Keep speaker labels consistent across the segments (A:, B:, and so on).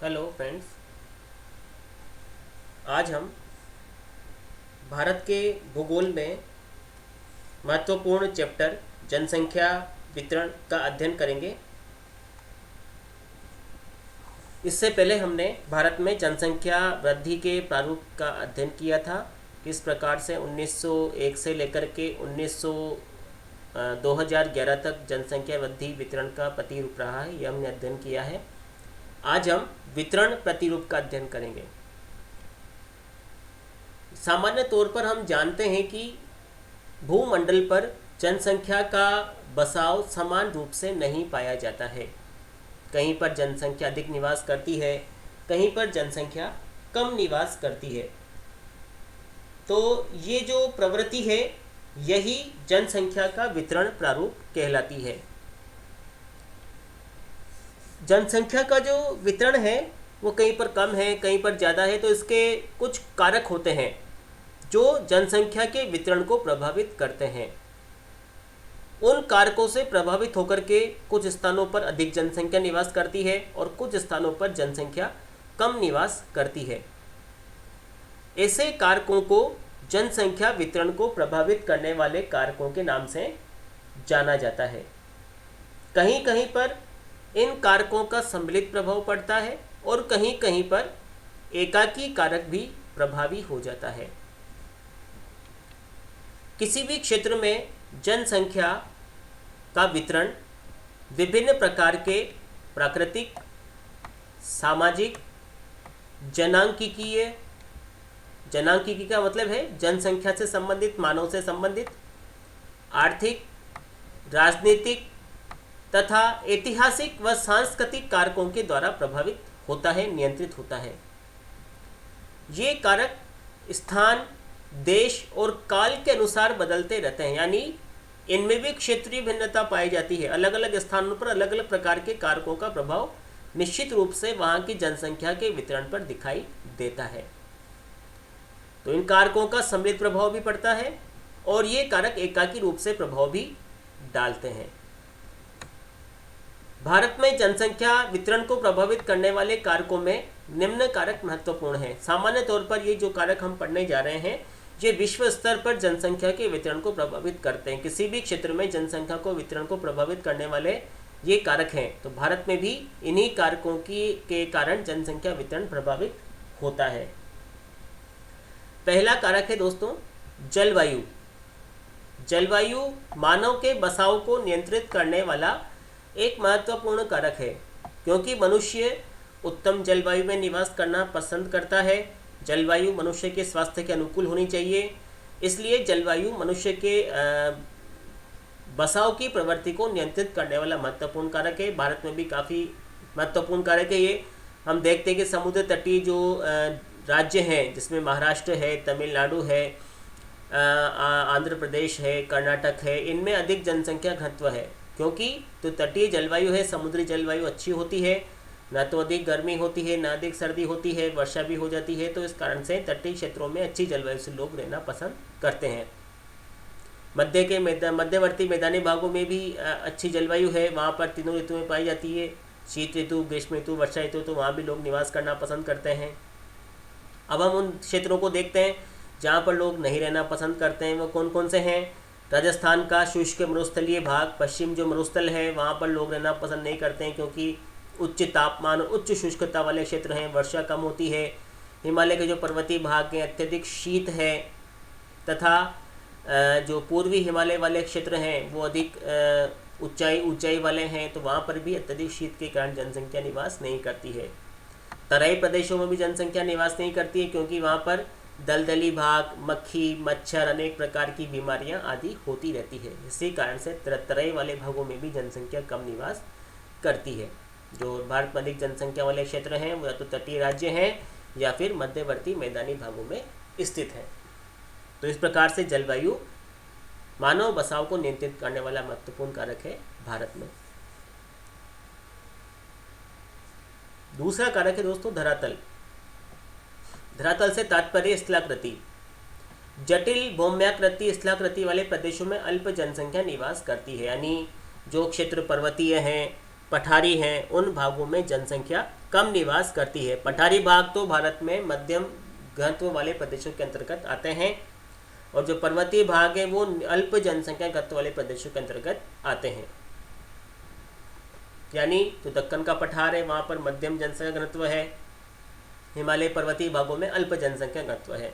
A: Hello friends. आज हम भारत के भूगोल में महत्वपूर्ण चैप्टर जनसंख्या वितरण का अध्ययन करेंगे। इससे पहले हमने भारत में जनसंख्या वृद्धि के प्रारूप का अध्ययन किया था। किस प्रकार से 1901 से लेकर के 2011 तक जनसंख्या वृद्धि वितरण का प्रतिरूप रहा है, यह हमने अध्ययन किया है। आज हम वितरण प्रतिरूप का अध्ययन करेंगे। सामान्य तौर पर हम जानते हैं कि भूमंडल पर जनसंख्या का बसाव समान रूप से नहीं पाया जाता है। कहीं पर जनसंख्या अधिक निवास करती है, कहीं पर जनसंख्या कम निवास करती है। तो ये जो प्रवृत्ति है यही जनसंख्या का वितरण प्रारूप कहलाती है। जनसंख्या का जो वितरण है वो कहीं पर कम है, कहीं पर ज़्यादा है, तो इसके कुछ कारक होते हैं जो जनसंख्या के वितरण को प्रभावित करते हैं। उन कारकों से प्रभावित होकर के कुछ स्थानों पर अधिक जनसंख्या निवास करती है और कुछ स्थानों पर जनसंख्या कम निवास करती है। ऐसे कारकों को जनसंख्या वितरण को प्रभावित करने वाले कारकों के नाम से जाना जाता है। कहीं कहीं पर इन कारकों का सम्मिलित प्रभाव पड़ता है और कहीं कहीं पर एकाकी कारक भी प्रभावी हो जाता है। किसी भी क्षेत्र में जनसंख्या का वितरण विभिन्न प्रकार के प्राकृतिक, सामाजिक, जनांकिकीय, जनांकिकी का मतलब है जनसंख्या से संबंधित, मानव से संबंधित, आर्थिक, राजनीतिक तथा ऐतिहासिक व सांस्कृतिक कारकों के द्वारा प्रभावित होता है, नियंत्रित होता है। ये कारक स्थान, देश और काल के अनुसार बदलते रहते हैं, यानी इनमें भी क्षेत्रीय भिन्नता पाई जाती है। अलग अलग स्थानों पर अलग अलग प्रकार के कारकों का प्रभाव निश्चित रूप से वहाँ की जनसंख्या के वितरण पर दिखाई देता है। तो इन कारकों का सम्मिलित प्रभाव भी पड़ता है और ये कारक एकाकी रूप से प्रभाव भी डालते हैं। भारत में जनसंख्या वितरण को प्रभावित करने वाले कारकों में निम्न कारक महत्वपूर्ण हैं। सामान्य तौर पर ये जो कारक हम पढ़ने जा रहे हैं ये विश्व स्तर पर जनसंख्या के वितरण को प्रभावित करते हैं। किसी भी क्षेत्र में जनसंख्या को वितरण को प्रभावित करने वाले ये कारक हैं। तो भारत में भी इन्हीं कारकों के कारण जनसंख्या वितरण प्रभावित होता है। पहला कारक है दोस्तों जलवायु। जलवायु मानव के बसाव को नियंत्रित करने वाला एक महत्वपूर्ण कारक है, क्योंकि मनुष्य उत्तम जलवायु में निवास करना पसंद करता है। जलवायु मनुष्य के स्वास्थ्य के अनुकूल होनी चाहिए, इसलिए जलवायु मनुष्य के बसाव की प्रवृत्ति को नियंत्रित करने वाला महत्वपूर्ण कारक है। भारत में भी काफ़ी महत्वपूर्ण कारक है ये। हम देखते हैं कि समुद्र तटीय जो राज्य हैं, जिसमें महाराष्ट्र है, तमिलनाडु है, आंध्र प्रदेश है, कर्नाटक है, इनमें अधिक जनसंख्या घनत्व है, क्योंकि तो तटीय जलवायु है, समुद्री जलवायु अच्छी होती है, ना तो अधिक गर्मी होती है, ना अधिक सर्दी होती है, वर्षा भी हो जाती है। तो इस कारण से तटीय क्षेत्रों में अच्छी जलवायु से लोग रहना पसंद करते हैं। मध्यवर्ती मैदानी भागों में भी अच्छी जलवायु है, वहाँ पर तीनों ऋतुएं पाई जाती है, शीत ऋतु, ग्रीष्म ऋतु, वर्षा ऋतु, तो वहाँ भी लोग निवास करना पसंद करते हैं। अब हम उन क्षेत्रों को देखते हैं जहाँ पर लोग नहीं रहना पसंद करते हैं। वो कौन कौन से हैं? राजस्थान का शुष्क मरुस्थलीय भाग, पश्चिम जो मरुस्थल है वहाँ पर लोग रहना पसंद नहीं करते हैं, क्योंकि उच्च तापमान और उच्च शुष्कता वाले क्षेत्र हैं, वर्षा कम होती है। हिमालय के जो पर्वतीय भाग हैं अत्यधिक शीत है, तथा जो पूर्वी हिमालय वाले क्षेत्र हैं वो अधिक ऊंचाई वाले हैं, तो वहाँ पर भी अत्यधिक शीत के कारण जनसंख्या निवास नहीं करती है। तराई प्रदेशों में भी जनसंख्या निवास नहीं करती है, क्योंकि वहाँ पर दलदली भाग, मक्खी, मच्छर, अनेक प्रकार की बीमारियाँ आदि होती रहती है। इसी कारण से तराई वाले भागों में भी जनसंख्या कम निवास करती है। जो भारत में अधिक जनसंख्या वाले क्षेत्र हैं वो या तो तटीय राज्य हैं या फिर मध्यवर्ती मैदानी भागों में स्थित हैं। तो इस प्रकार से जलवायु मानव बसाव को नियंत्रित करने वाला महत्वपूर्ण कारक है भारत में। दूसरा कारक है दोस्तों धरातल। धरातल से तात्पर्य स्थलाकृति। जटिल भौम्याकृति स्थलाकृति वाले प्रदेशों में अल्प जनसंख्या निवास करती है, यानी जो क्षेत्र पर्वतीय हैं, पठारी हैं उन भागों में जनसंख्या कम निवास करती है। पठारी भाग तो भारत में मध्यम घनत्व वाले प्रदेशों के अंतर्गत आते हैं, और जो पर्वतीय भाग है वो अल्प जनसंख्या घनत्व वाले प्रदेशों के अंतर्गत आते हैं। यानी जो दक्कन का पठार है वहाँ पर मध्यम जनसंख्या घनत्व है, हिमालय पर्वतीय भागों में अल्प जनसंख्या घनत्व है।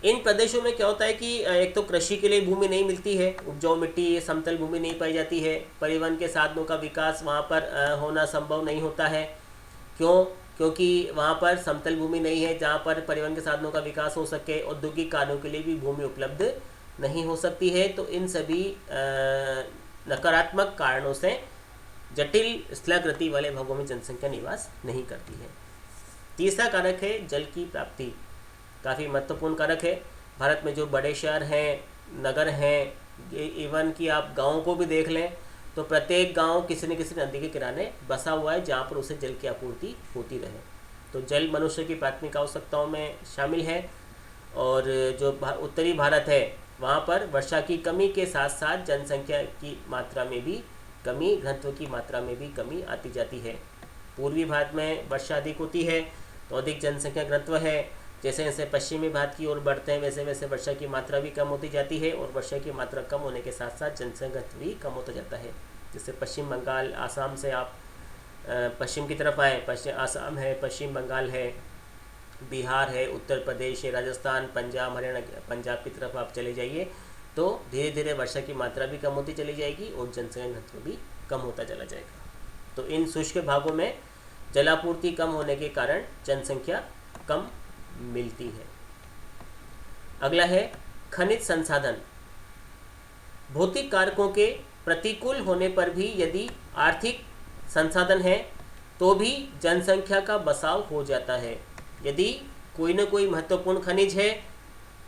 A: इन प्रदेशों में क्या होता है कि एक तो कृषि के लिए भूमि नहीं मिलती है, उपजाऊ मिट्टी, समतल भूमि नहीं पाई जाती है, परिवहन के साधनों का विकास वहाँ पर होना संभव नहीं होता है। क्यों? क्योंकि वहाँ पर समतल भूमि नहीं है जहाँ पर परिवहन के साधनों का विकास हो सके, औद्योगिक कार्यों के लिए भी भूमि उपलब्ध नहीं हो सकती है। तो इन सभी नकारात्मक कारणों से जटिल स्थलाकृति वाले भागों में जनसंख्या निवास नहीं करती है। तीसरा कारक है जल की प्राप्ति, काफ़ी महत्वपूर्ण कारक है। भारत में जो बड़े शहर हैं, नगर हैं, इवन कि आप गाँव को भी देख लें तो प्रत्येक गांव किसी न किसी नदी के किनारे बसा हुआ है जहाँ पर उसे जल की आपूर्ति होती रहे। तो जल मनुष्य की प्राथमिक आवश्यकताओं में शामिल है। और जो उत्तरी भारत है वहाँ पर वर्षा की कमी के साथ साथ जनसंख्या की मात्रा में भी कमी, घनत्व की मात्रा में भी कमी आती जाती है। पूर्वी भारत में वर्षा अधिक होती है तो अधिक जनसंख्या घनत्व है। जैसे जैसे पश्चिमी भारत की ओर बढ़ते हैं वैसे वैसे वर्षा की मात्रा भी कम होती जाती है, और वर्षा की मात्रा कम होने के साथ साथ जनसंख्या घनत्व भी कम होता जाता है। जैसे पश्चिम बंगाल, आसाम से आप पश्चिम की तरफ आए, पश्चिम आसाम है, पश्चिम बंगाल है, बिहार है, उत्तर प्रदेश है, राजस्थान, पंजाब, हरियाणा, पंजाब की तरफ आप चले जाइए तो धीरे धीरे वर्षा की मात्रा भी कम होती चली जाएगी और जनसंख्या घनत्व भी कम होता चला जाएगा। तो इन शुष्क भागों में जलापूर्ति कम होने के कारण जनसंख्या कम मिलती है। अगला है खनिज संसाधन। भौतिक कारकों के प्रतिकूल होने पर भी यदि आर्थिक संसाधन है तो भी जनसंख्या का बसाव हो जाता है। यदि कोई न कोई महत्वपूर्ण खनिज है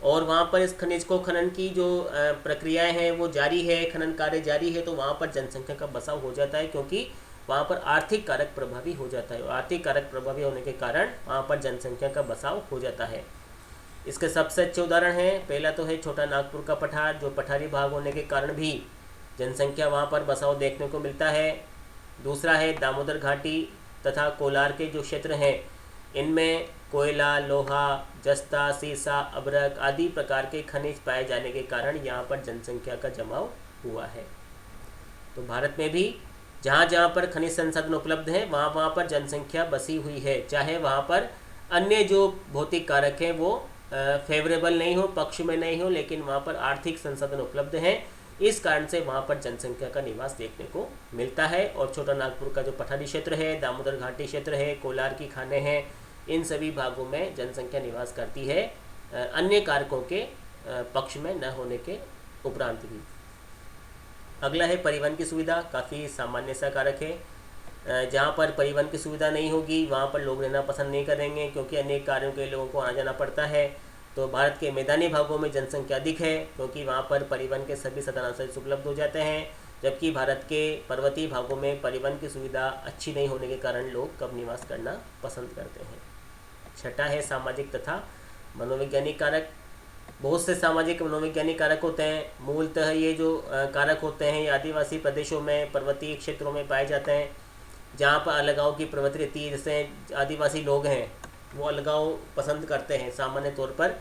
A: और वहाँ पर इस खनिज को खनन की जो प्रक्रियाएं हैं वो जारी है, खनन कार्य जारी है, तो वहाँ पर जनसंख्या का बसाव हो जाता है, क्योंकि वहाँ पर आर्थिक कारक प्रभावी हो जाता है। और आर्थिक कारक प्रभावी होने के कारण वहाँ पर जनसंख्या का बसाव हो जाता है। इसके सबसे अच्छे उदाहरण हैं, पहला तो है छोटा नागपुर का पठार, जो पठारी भाग होने के कारण भी जनसंख्या वहाँ पर बसाव देखने को मिलता है। दूसरा है दामोदर घाटी तथा कोलार के जो क्षेत्र हैं, इनमें कोयला, लोहा, जस्ता, सीसा, अभ्रक आदि प्रकार के खनिज पाए जाने के कारण यहाँ पर जनसंख्या का जमाव हुआ है। तो भारत में भी जहाँ जहाँ पर खनिज संसाधन उपलब्ध हैं वहाँ पर जनसंख्या बसी हुई है, चाहे वहाँ पर अन्य जो भौतिक कारक हैं वो फेवरेबल नहीं हो, पक्ष में नहीं हो, लेकिन वहाँ पर आर्थिक संसाधन उपलब्ध हैं। इस कारण से वहाँ पर जनसंख्या का निवास देखने को मिलता है। और छोटा नागपुर का जो पठारी क्षेत्र है, दामोदर घाटी क्षेत्र है, कोलार की खाने हैं, इन सभी भागों में जनसंख्या निवास करती है अन्य कारकों के पक्ष में न होने के उपरांत भी। अगला है परिवहन की सुविधा, काफ़ी सामान्य सा कारक है। जहाँ पर परिवहन की सुविधा नहीं होगी वहाँ पर लोग रहना पसंद नहीं करेंगे, क्योंकि अनेक कार्यों के लिए लोगों को आना जाना पड़ता है। तो भारत के मैदानी भागों में जनसंख्या अधिक है, क्योंकि वहाँ पर परिवहन के सभी साधन उपलब्ध हो जाते हैं, जबकि भारत के पर्वतीय भागों में परिवहन की सुविधा अच्छी नहीं होने के कारण लोग कब निवास करना पसंद करते हैं। छठा है सामाजिक तथा मनोवैज्ञानिक कारक। बहुत से सामाजिक मनोवैज्ञानिक कारक होते हैं। मूलतः ये जो कारक होते हैं ये आदिवासी प्रदेशों में, पर्वतीय क्षेत्रों में पाए जाते हैं, जहाँ पर अलगाव की प्रवृत्ति रहती है। जैसे आदिवासी लोग हैं वो अलगाव पसंद करते हैं, सामान्य तौर पर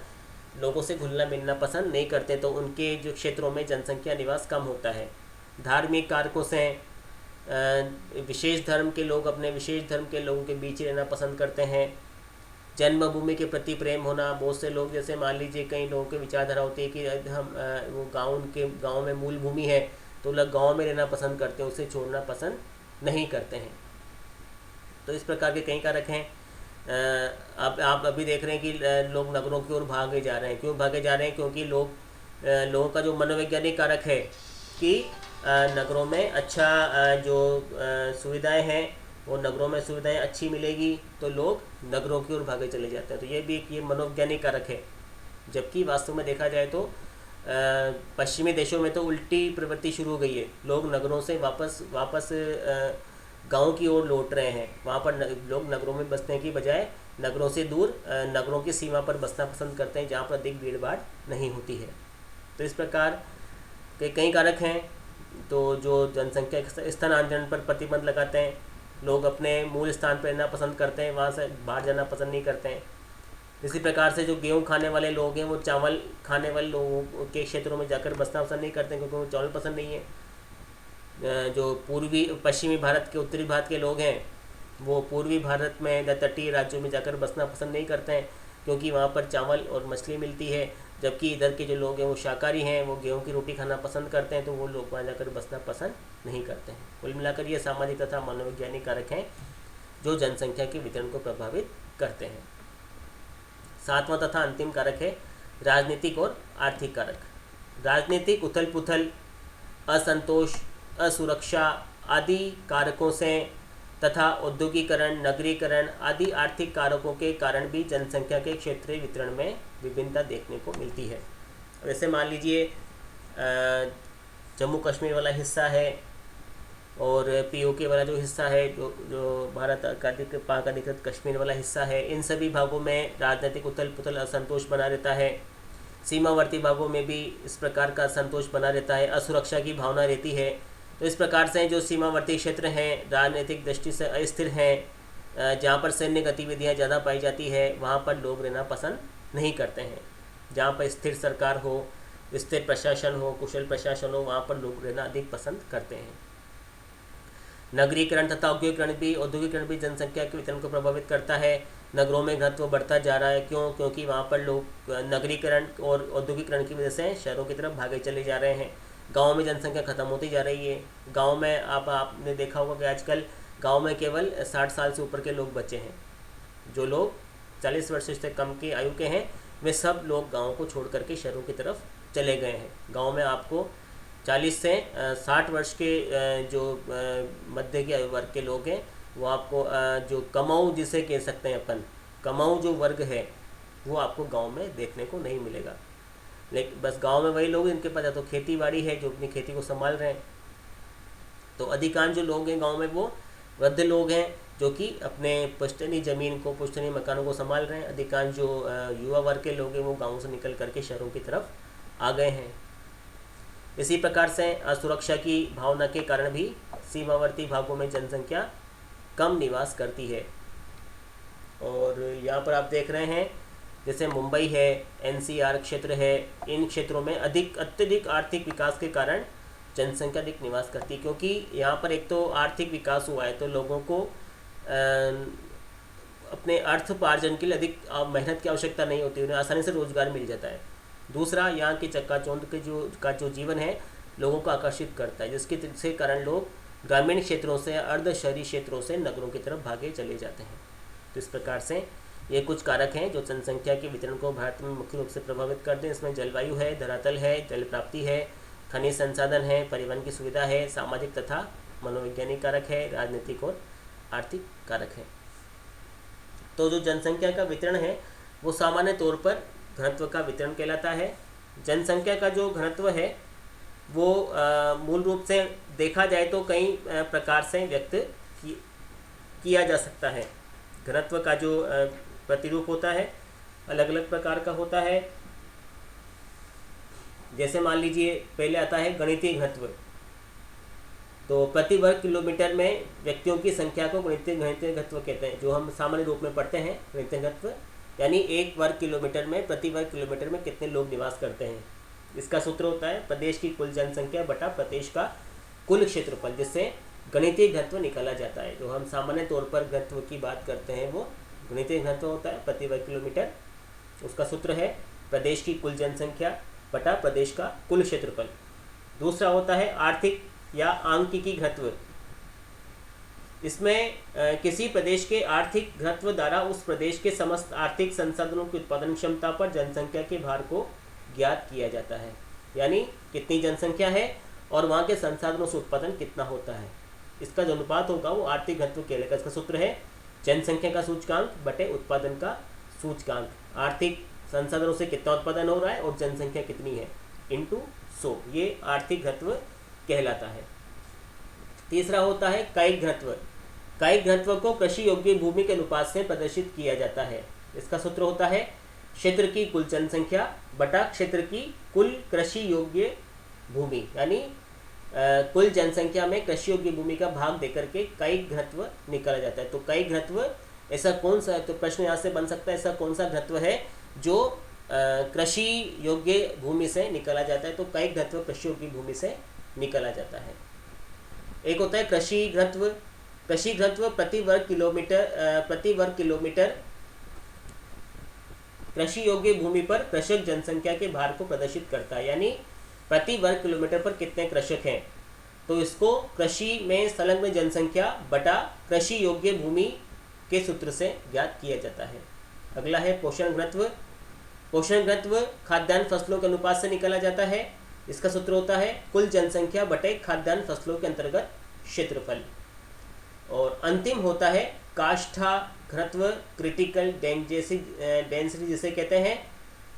A: लोगों से घुलना मिलना पसंद नहीं करते, तो उनके जो क्षेत्रों में जनसंख्या निवास कम होता है। धार्मिक कारकों से विशेष धर्म के लोग अपने विशेष धर्म के लोगों के बीच रहना पसंद करते हैं। जन्मभूमि के प्रति प्रेम होना, बहुत से लोग, जैसे मान लीजिए कई लोगों की विचारधारा होती है कि हम वो गाँव में मूल भूमि है तो लोग गाँव में रहना पसंद करते हैं, उसे छोड़ना पसंद नहीं करते हैं। तो इस प्रकार के कई कारक हैं। अब आप अभी देख रहे हैं कि लोग नगरों की ओर भागे जा रहे हैं। क्यों भागे जा रहे हैं? क्योंकि लोगों का जो मनोवैज्ञानिक कारक है कि नगरों में अच्छा जो सुविधाएं हैं वो नगरों में सुविधाएं अच्छी मिलेगी तो लोग नगरों की ओर भागे चले जाते हैं। तो ये भी एक ये मनोवैज्ञानिक कारक है। जबकि वास्तव में देखा जाए तो पश्चिमी देशों में तो उल्टी प्रवृत्ति शुरू हो गई है। लोग नगरों से वापस गांव की ओर लौट रहे हैं। वहाँ पर लोग नगरों में बसने की बजाय नगरों से दूर नगरों की सीमा पर बसना पसंद करते हैं, जहाँ पर अधिक भीड़ भाड़ नहीं होती है। तो इस प्रकार के कई कारक हैं। तो जो जनसंख्या के स्थानांतरण पर प्रतिबंध लगाते हैं, लोग अपने मूल स्थान पर रहना पसंद करते हैं, वहाँ से बाहर जाना पसंद नहीं करते हैं। इसी प्रकार से जो गेहूँ खाने वाले लोग हैं वो चावल खाने वाले लोगों के क्षेत्रों में जाकर बसना पसंद नहीं करते, क्योंकि वो चावल पसंद नहीं है। जो पूर्वी पश्चिमी भारत के उत्तरी भारत के लोग हैं वो पूर्वी भारत में तटीय राज्यों में जाकर बसना पसंद नहीं करते हैं, क्योंकि वहाँ पर चावल और मछली मिलती है। जबकि इधर के जो लोग हैं वो शाकाहारी हैं, वो गेहूं की रोटी खाना पसंद करते हैं, तो वो लोग वहाँ जाकर बसना पसंद नहीं करते हैं। कुल मिलाकर ये सामाजिक तथा मनोवैज्ञानिक कारक हैं जो जनसंख्या के वितरण को प्रभावित करते हैं। सातवां तथा अंतिम कारक है राजनीतिक और आर्थिक कारक। राजनीतिक उथल पुथल, असंतोष, असुरक्षा आदि कारकों से तथा औद्योगिकरण, नगरीकरण आदि आर्थिक कारकों के कारण भी जनसंख्या के क्षेत्रीय वितरण में विभिन्नता देखने को मिलती है। वैसे मान लीजिए जम्मू कश्मीर वाला हिस्सा है और पीओके वाला जो हिस्सा है, जो भारत पाक अधिकृत कश्मीर वाला हिस्सा है, इन सभी भागों में राजनीतिक उथल पुथल, असंतोष बना रहता है। सीमावर्ती भागों में भी इस प्रकार का असंतोष बना रहता है, असुरक्षा की भावना रहती है। तो इस प्रकार से जो सीमावर्ती क्षेत्र हैं, राजनीतिक दृष्टि से अस्थिर हैं, जहाँ पर सैन्य गतिविधियाँ ज़्यादा पाई जाती है, वहाँ पर लोग रहना पसंद नहीं करते हैं। जहाँ पर स्थिर सरकार हो, स्थिर प्रशासन हो, कुशल प्रशासन हो, वहाँ पर लोग रहना अधिक पसंद करते हैं। नगरीकरण तथा औद्योगिकरण भी जनसंख्या के वितरण को प्रभावित करता है। नगरों में घनत्व बढ़ता जा रहा है। क्यों? क्योंकि वहाँ पर लोग नगरीकरण और औद्योगिकरण की वजह से शहरों की तरफ भागे चले जा रहे हैं। गाँव में जनसंख्या खत्म होती जा रही है। गाँव में आपने देखा होगा कि आजकल गाँव में केवल 60 साल से ऊपर के लोग बचे हैं। जो लोग 40 वर्ष से कम की आयु के हैं वे सब लोग गाँव को छोड़ करके शहरों की तरफ चले गए हैं। गाँव में आपको 40 से 60 वर्ष के जो मध्य के आयु वर्ग के लोग हैं वो आपको जो कमाऊ जिसे कह सकते हैं अपन, कमाऊ जो वर्ग है वो आपको गांव में देखने को नहीं मिलेगा। लेकिन बस गांव में वही लोग जिनके पास या तो खेती बाड़ी है, जो अपनी खेती को संभाल रहे हैं। तो अधिकांश जो लोग हैं गांव में वो वृद्ध लोग हैं जो कि अपने पुश्तैनी ज़मीन को, पुश्तैनी मकानों को संभाल रहे हैं। अधिकांश जो युवा वर्ग के लोग हैं वो गाँव से निकल करके शहरों की तरफ आ गए हैं। इसी प्रकार से असुरक्षा की भावना के कारण भी सीमावर्ती भागों में जनसंख्या कम निवास करती है। और यहाँ पर आप देख रहे हैं जैसे मुंबई है, एनसीआर क्षेत्र है, इन क्षेत्रों में अत्यधिक आर्थिक विकास के कारण जनसंख्या अधिक निवास करती है। क्योंकि यहाँ पर एक तो आर्थिक विकास हुआ है तो लोगों को अपने अर्थोपार्जन के लिए अधिक मेहनत की आवश्यकता नहीं होती, उन्हें आसानी से रोजगार मिल जाता है। दूसरा, यहाँ के चक्काचौंध के जो जीवन है लोगों को आकर्षित करता है, जिसके कारण लोग ग्रामीण क्षेत्रों से, अर्ध शहरी क्षेत्रों से नगरों की तरफ भागे चले जाते हैं। तो इस प्रकार से ये कुछ कारक हैं जो जनसंख्या के वितरण को भारत में मुख्य रूप से प्रभावित करते हैं। इसमें जलवायु है, धरातल है, जल प्राप्ति है, खनिज संसाधन है, परिवहन की सुविधा है, सामाजिक तथा मनोवैज्ञानिक कारक है, राजनीतिक और आर्थिक कारक है। तो जो जनसंख्या का वितरण है वो सामान्य तौर पर घनत्व का वितरण कहलाता है। जनसंख्या का जो घनत्व है वो मूल रूप से देखा जाए तो कई प्रकार से व्यक्त किया जा सकता है। घनत्व का जो प्रतिरूप होता है अलग अलग प्रकार का होता है। जैसे मान लीजिए पहले आता है गणितीय घनत्व। तो प्रति वर्ग किलोमीटर में व्यक्तियों की संख्या को गणितीय घनत्व कहते हैं, जो हम सामान्य रूप में पढ़ते हैं। गणितीय घनत्व यानी एक वर्ग किलोमीटर में, प्रति वर्ग किलोमीटर में कितने लोग निवास करते हैं। इसका सूत्र होता है प्रदेश की कुल जनसंख्या बटा प्रदेश का कुल क्षेत्रफल, जिससे गणितीय घनत्व निकाला जाता है। जो हम सामान्य तौर पर घनत्व की बात करते हैं वो गणितीय घनत्व होता है प्रति वर्ग किलोमीटर। उसका सूत्र है प्रदेश की कुल जनसंख्या बटा प्रदेश का कुल क्षेत्रफल। दूसरा होता है आर्थिक या आंकिकी घनत्व। इसमें किसी प्रदेश के आर्थिक घनत्व द्वारा उस प्रदेश के समस्त आर्थिक संसाधनों की उत्पादन क्षमता पर जनसंख्या के भार को ज्ञात किया जाता है। यानी कितनी जनसंख्या है और वहाँ के संसाधनों से उत्पादन कितना होता है, इसका जो अनुपात होगा वो आर्थिक घनत्व कहलाएगा। इसका सूत्र है जनसंख्या का सूचकांक बटे उत्पादन का सूचकांक। आर्थिक संसाधनों से कितना उत्पादन हो रहा है और जनसंख्या कितनी है इंटू 100, ये आर्थिक घनत्व कहलाता है। तीसरा होता है कायिक घनत्व। कायिक घनत्व को कृषि योग्य भूमि के अनुपात से प्रदर्शित किया जाता है। इसका सूत्र होता है क्षेत्र की कुल जनसंख्या बटा क्षेत्र की कुल कृषि योग्य भूमि। यानी कुल जनसंख्या में कृषि योग्य भूमि का भाग देकर के कई घनत्व निकाला जाता है। तो कई घनत्व ऐसा कौन सा है, तो प्रश्न यहाँ से बन सकता है ऐसा कौन सा घनत्व है जो कृषि योग्य भूमि से निकाला जाता है। तो कई घनत्व कृषि योग्य भूमि से निकाला जाता है। एक होता है कृषि घनत्व। कृषि घनत्व प्रति वर्ग किलोमीटर कृषि योग्य भूमि पर कृषक जनसंख्या के भार को प्रदर्शित करता है, यानी प्रति वर्ग किलोमीटर पर कितने कृषक हैं, तो इसको कृषि में संलग्न जनसंख्या बटा कृषि योग्य भूमि के सूत्र से ज्ञात किया जाता है। अगला है पोषण घनत्व। पोषण घनत्व खाद्यान्न फसलों के अनुपात से निकाला जाता है। इसका सूत्र होता है कुल जनसंख्या बटे खाद्यान्न फसलों के अंतर्गत क्षेत्रफल। और अंतिम होता है काष्ठा घनत्व, क्रिटिकल डेंसिटी जिसे कहते हैं।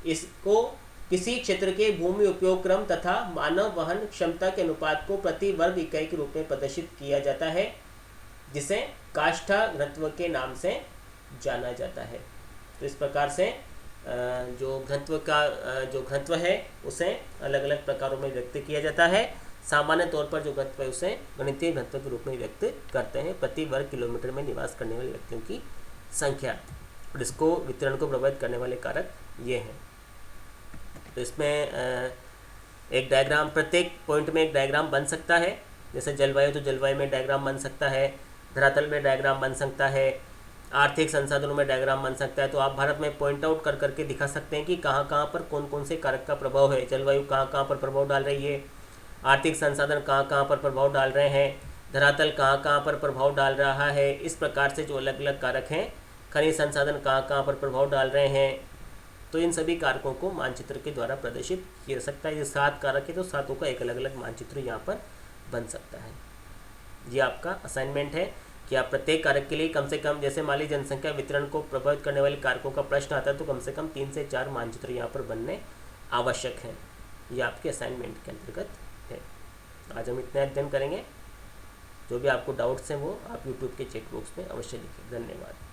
A: इसको किसी क्षेत्र के भूमि उपयोग क्रम तथा मानव वहन क्षमता के अनुपात को प्रति वर्ग इकाई के रूप में प्रदर्शित किया जाता है, जिसे काष्ठा घनत्व के नाम से जाना जाता है। तो इस प्रकार से जो घनत्व है उसे अलग अलग प्रकारों में व्यक्त किया जाता है। सामान्य तौर पर जो घनत्व है उसे गणितीय घनत्व के रूप में व्यक्त करते हैं, प्रति वर्ग किलोमीटर में निवास करने वाले व्यक्तियों की संख्या, और इसको वितरण को प्रभावित करने वाले कारक ये हैं। तो इसमें एक डायग्राम, प्रत्येक पॉइंट में एक डायग्राम बन सकता है। जैसे जलवायु, तो जलवायु में डायग्राम बन सकता है, धरातल में डायग्राम बन सकता है, आर्थिक संसाधनों में डायग्राम बन सकता है। तो आप भारत में पॉइंट आउट कर करके दिखा सकते हैं कि कहाँ कहाँ पर कौन कौन से कारक का प्रभाव है, जलवायु कहाँ कहाँ पर प्रभाव डाल रही है, आर्थिक संसाधन कहाँ कहाँ पर प्रभाव डाल रहे हैं, धरातल कहाँ कहाँ पर प्रभाव डाल रहा है। इस प्रकार से जो अलग अलग कारक हैं, खनिज संसाधन कहाँ कहाँ पर प्रभाव डाल रहे हैं, तो इन सभी कारकों को मानचित्र के द्वारा प्रदर्शित किया जा सकता है। ये 7 कारक है, तो 7 का एक अलग अलग मानचित्र यहाँ पर बन सकता है। ये आपका असाइनमेंट है कि आप प्रत्येक कारक के लिए कम से कम, जैसे मान लीजिए जनसंख्या वितरण को प्रभावित करने वाले कारकों का प्रश्न आता है, तो कम से कम 3 से 4 मानचित्र यहाँ पर बनने आवश्यक हैं। ये आपके असाइनमेंट के अंतर्गत है। आज हम इतना अध्ययन करेंगे। जो भी आपको डाउट्स हैं वो आप यूट्यूब के चैट बॉक्स में अवश्य लिखें। धन्यवाद।